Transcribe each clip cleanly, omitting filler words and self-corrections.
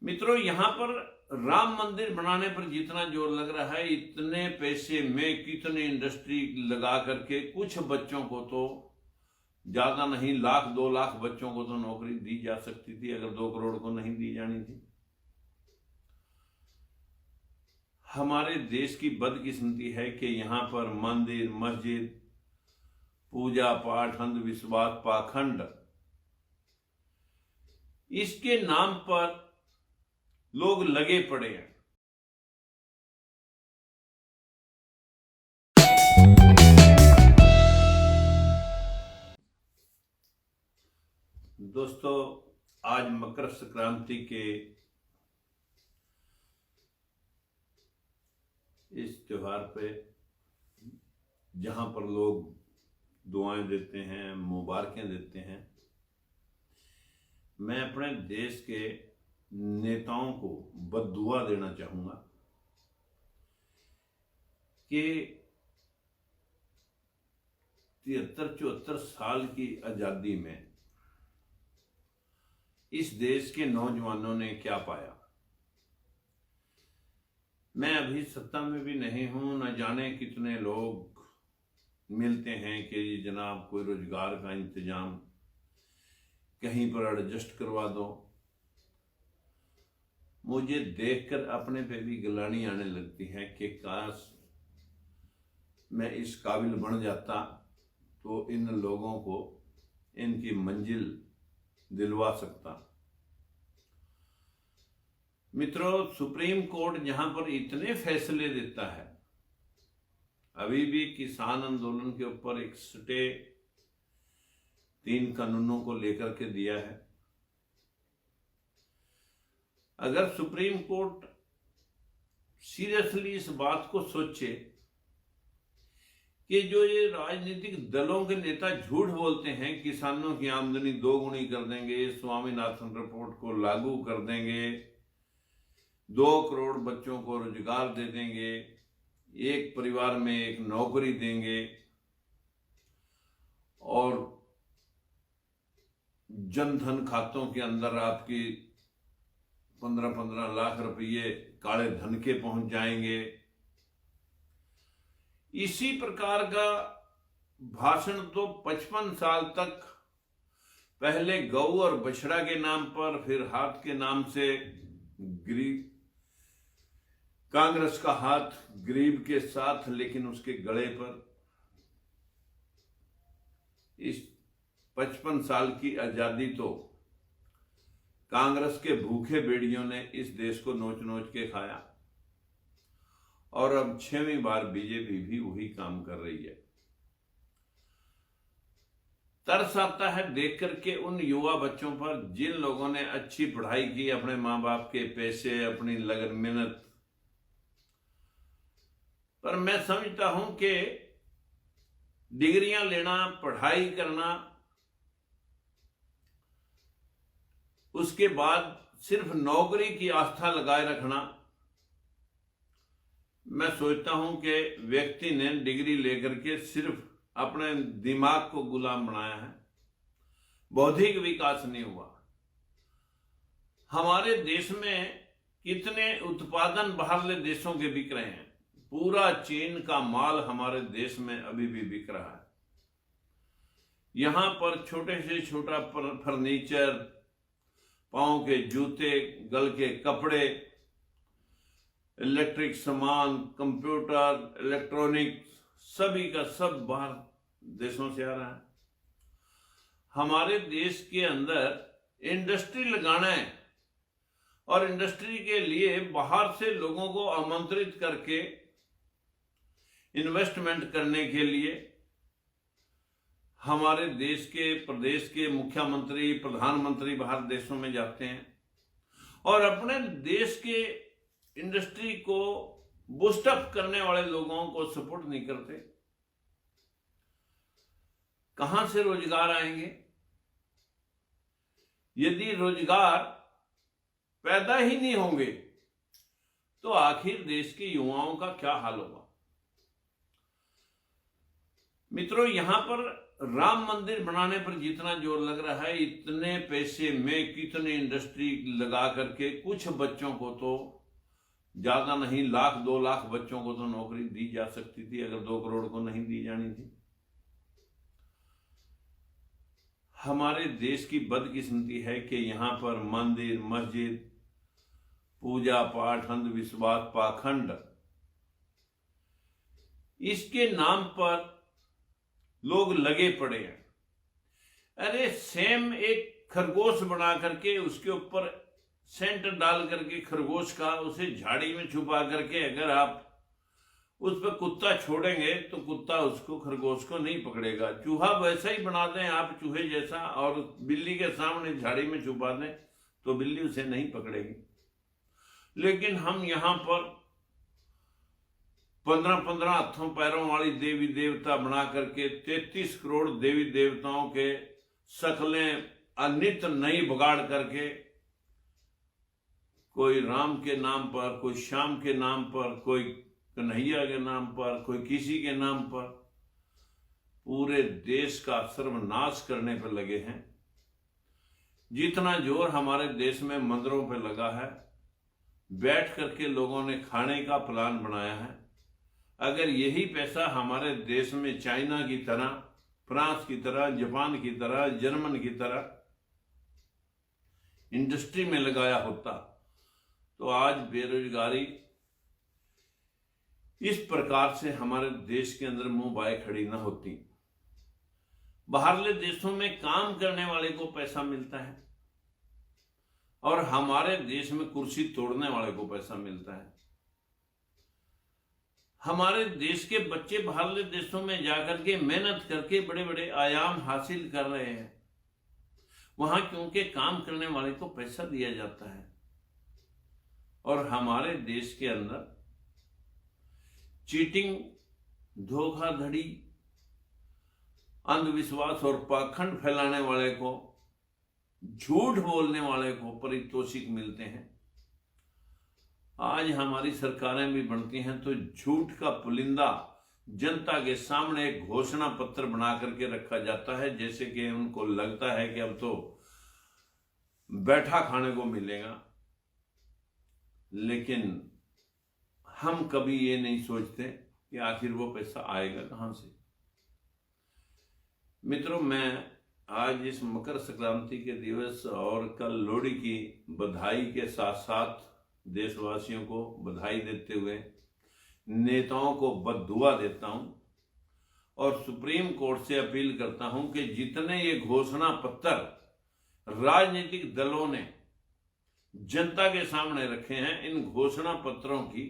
मित्रों, यहाँ पर राम मंदिर बनाने पर जितना जोर लग रहा है, इतने पैसे में कितने इंडस्ट्री लगा करके कुछ बच्चों को तो ज्यादा नहीं, 1-2 लाख बच्चों को तो नौकरी दी जा सकती थी, अगर 2 करोड़ को नहीं दी जानी थी। हमारे देश की बदकिस्मती है कि यहाँ पर मंदिर, मस्जिद, पूजा पाठ, अंधविश्वास, पाखंड, इसके नाम पर लोग लगे पड़े हैं। दोस्तों, आज मकर संक्रांति के इस त्योहार पे जहां पर लोग दुआएं देते हैं, मुबारकें देते हैं, मैं अपने देश के नेताओं को बद्दुआ देना चाहूंगा कि 73-74 साल की आजादी में इस देश के नौजवानों ने क्या पाया। मैं अभी सत्ता में भी नहीं हूं, न जाने कितने लोग मिलते हैं कि जनाब कोई रोजगार का इंतजाम कहीं पर एडजस्ट करवा दो। मुझे देखकर अपने पे भी गिलानी आने लगती है कि काश मैं इस काबिल बन जाता तो इन लोगों को इनकी मंजिल दिलवा सकता। मित्रों, सुप्रीम कोर्ट जहां पर इतने फैसले देता है, अभी भी किसान आंदोलन के ऊपर एक स्टे 3 कानूनों को लेकर के दिया है। अगर सुप्रीम कोर्ट सीरियसली इस बात को सोचे कि जो ये राजनीतिक दलों के नेता झूठ बोलते हैं, किसानों की आमदनी 2 गुनी कर देंगे, स्वामीनाथन रिपोर्ट को लागू कर देंगे, 2 करोड़ बच्चों को रोजगार दे देंगे, एक परिवार में एक नौकरी देंगे और जनधन खातों के अंदर आपकी 15-15 लाख रुपये काले धन के पहुंच जाएंगे, इसी प्रकार का भाषण तो 55 साल तक पहले गौ और बछड़ा के नाम पर, फिर हाथ के नाम से कांग्रेस का हाथ गरीब के साथ, लेकिन उसके गले पर इस 55 साल की आजादी तो कांग्रेस के भूखे बेड़ियों ने इस देश को नोच नोच के खाया और अब 6वीं बार बीजेपी भी वही काम कर रही है। तरस आता है देख करके उन युवा बच्चों पर जिन लोगों ने अच्छी पढ़ाई की, अपने मां बाप के पैसे, अपनी लगन मेहनत, पर मैं समझता हूं कि डिग्रियां लेना, पढ़ाई करना, उसके बाद सिर्फ नौकरी की आस्था लगाए रखना, मैं सोचता हूं कि व्यक्ति ने डिग्री लेकर के सिर्फ अपने दिमाग को गुलाम बनाया है, बौद्धिक विकास नहीं हुआ। हमारे देश में कितने उत्पादन बाहरले देशों के बिक रहे हैं, पूरा चीन का माल हमारे देश में अभी भी बिक रहा है। यहां पर छोटे से छोटा फर्नीचर, पांव के जूते, गल के कपड़े, इलेक्ट्रिक सामान, कंप्यूटर, इलेक्ट्रॉनिक, सभी का सब बाहर देशों से आ रहा है। हमारे देश के अंदर इंडस्ट्री लगाना है और इंडस्ट्री के लिए बाहर से लोगों को आमंत्रित करके इन्वेस्टमेंट करने के लिए हमारे देश के, प्रदेश के मुख्यमंत्री, प्रधानमंत्री बाहर देशों में जाते हैं और अपने देश के इंडस्ट्री को बूस्टअप करने वाले लोगों को सपोर्ट नहीं करते। कहां से रोजगार आएंगे? यदि रोजगार पैदा ही नहीं होंगे तो आखिर देश के युवाओं का क्या हाल होगा? मित्रों, यहां पर राम मंदिर बनाने पर जितना जोर लग रहा है, इतने पैसे में कितनी इंडस्ट्री लगा करके कुछ बच्चों को तो, ज्यादा नहीं, 1,00,000-2,00,000 बच्चों को तो नौकरी दी जा सकती थी, अगर 2 करोड़ को नहीं दी जानी थी। हमारे देश की बदकिस्मती है कि यहां पर मंदिर, मस्जिद, पूजा पाठ, अंधविश्वास, पाखंड, इसके नाम पर लोग लगे पड़े हैं। अरे सेम एक खरगोश बना करके उसके ऊपर सेंट डाल करके खरगोश का, उसे झाड़ी में छुपा करके अगर आप उस पर कुत्ता छोड़ेंगे तो कुत्ता उसको, खरगोश को नहीं पकड़ेगा। चूहा वैसा ही बना दें आप, चूहे जैसा, और बिल्ली के सामने झाड़ी में छुपा दें तो बिल्ली उसे नहीं पकड़ेगी। लेकिन हम यहां पर 15-15 हाथों पैरों वाली देवी देवता बना करके 33 करोड़ देवी देवताओं के शक्लें अनित नई बगाड़ करके, कोई राम के नाम पर, कोई श्याम के नाम पर, कोई कन्हैया के नाम पर, कोई किसी के नाम पर, पूरे देश का सर्वनाश करने पर लगे हैं। जितना जोर हमारे देश में मंदिरों पर लगा है, बैठ करके लोगों ने खाने का प्लान बनाया है। अगर यही पैसा हमारे देश में चाइना की तरह, फ्रांस की तरह, जापान की तरह, जर्मन की तरह इंडस्ट्री में लगाया होता तो आज बेरोजगारी इस प्रकार से हमारे देश के अंदर मुंह बाए खड़ी ना होती। बाहरले देशों में काम करने वाले को पैसा मिलता है और हमारे देश में कुर्सी तोड़ने वाले को पैसा मिलता है। हमारे देश के बच्चे बाहरले देशों में जाकर के मेहनत करके बड़े बड़े आयाम हासिल कर रहे हैं, वहां क्योंकि काम करने वाले को पैसा दिया जाता है। और हमारे देश के अंदर चीटिंग, धोखाधड़ी, अंधविश्वास और पाखंड फैलाने वाले को, झूठ बोलने वाले को पारितोषिक मिलते हैं। आज हमारी सरकारें भी बनती हैं तो झूठ का पुलिंदा जनता के सामने एक घोषणा पत्र बना करके रखा जाता है, जैसे कि उनको लगता है कि अब तो बैठा खाने को मिलेगा। लेकिन हम कभी ये नहीं सोचते कि आखिर वो पैसा आएगा कहां से। मित्रों, मैं आज इस मकर संक्रांति के दिवस और कल लोहड़ी की बधाई के साथ साथ देशवासियों को बधाई देते हुए नेताओं को बद्दुआ देता हूं और सुप्रीम कोर्ट से अपील करता हूं कि जितने ये घोषणा पत्र राजनीतिक दलों ने जनता के सामने रखे हैं, इन घोषणा पत्रों की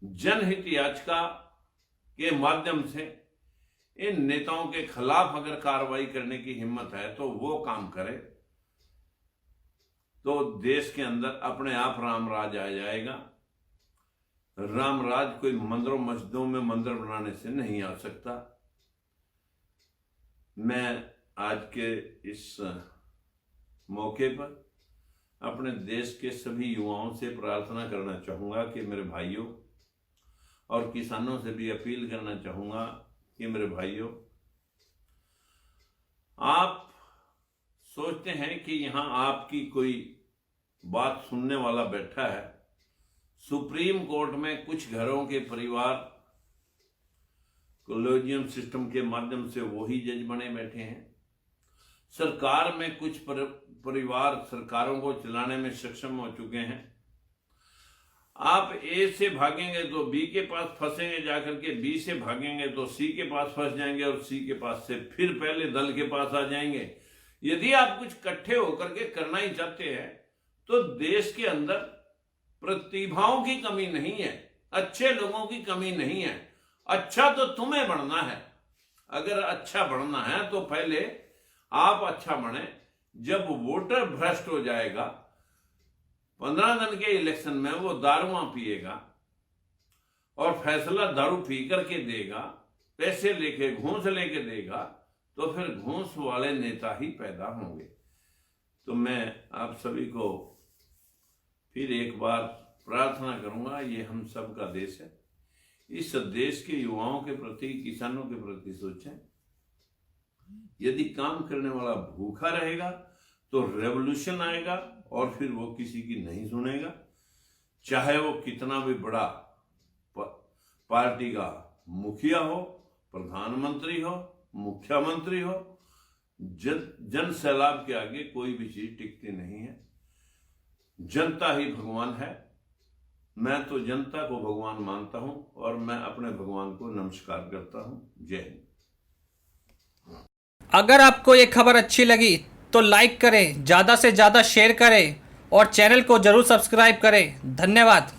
जनहित याचिका के माध्यम से इन नेताओं के खिलाफ अगर कार्रवाई करने की हिम्मत है तो वो काम करे, तो देश के अंदर अपने आप राम राज आ जाएगा। राम राज कोई मंदिरों मस्जिदों में मंदिर बनाने से नहीं आ सकता। मैं आज के इस मौके पर अपने देश के सभी युवाओं से प्रार्थना करना चाहूंगा कि मेरे भाइयों, और किसानों से भी अपील करना चाहूंगा कि मेरे भाइयों, आप सोचते हैं कि यहां आपकी कोई बात सुनने वाला बैठा है। सुप्रीम कोर्ट में कुछ घरों के परिवार कॉलेजियम सिस्टम के माध्यम से वही जज बने बैठे हैं। सरकार में कुछ परिवार सरकारों को चलाने में सक्षम हो चुके हैं। आप ए से भागेंगे तो बी के पास फंसेंगे, जाकर के बी से भागेंगे तो सी के पास फंस जाएंगे और सी के पास से फिर पहले दल के पास आ जाएंगे। यदि आप कुछ इकट्ठे होकर के करना ही चाहते हैं तो देश के अंदर प्रतिभाओं की कमी नहीं है, अच्छे लोगों की कमी नहीं है। अच्छा तो तुम्हें बढ़ना है। अगर अच्छा बढ़ना है तो पहले आप अच्छा बने। जब वोटर भ्रष्ट हो जाएगा, 15 दिन के इलेक्शन में वो दारुआं पिएगा और फैसला दारू पी करके देगा, पैसे लेके घूस लेके देगा, तो फिर घूस वाले नेता ही पैदा होंगे। तो मैं आप सभी को फिर एक बार प्रार्थना करूंगा, ये हम सब का देश है। इस देश के युवाओं के प्रति, किसानों के प्रति सोचें। यदि काम करने वाला भूखा रहेगा तो रेवोल्यूशन आएगा और फिर वो किसी की नहीं सुनेगा, चाहे वो कितना भी बड़ा पार्टी का मुखिया हो, प्रधानमंत्री हो, मुख्यमंत्री हो। जन सैलाब के आगे कोई भी चीज टिकती नहीं है। जनता ही भगवान है। मैं तो जनता को भगवान मानता हूं और मैं अपने भगवान को नमस्कार करता हूं। जय हिंद। अगर आपको ये खबर अच्छी लगी तो लाइक करें, ज़्यादा से ज़्यादा शेयर करें और चैनल को ज़रूर सब्सक्राइब करें। धन्यवाद।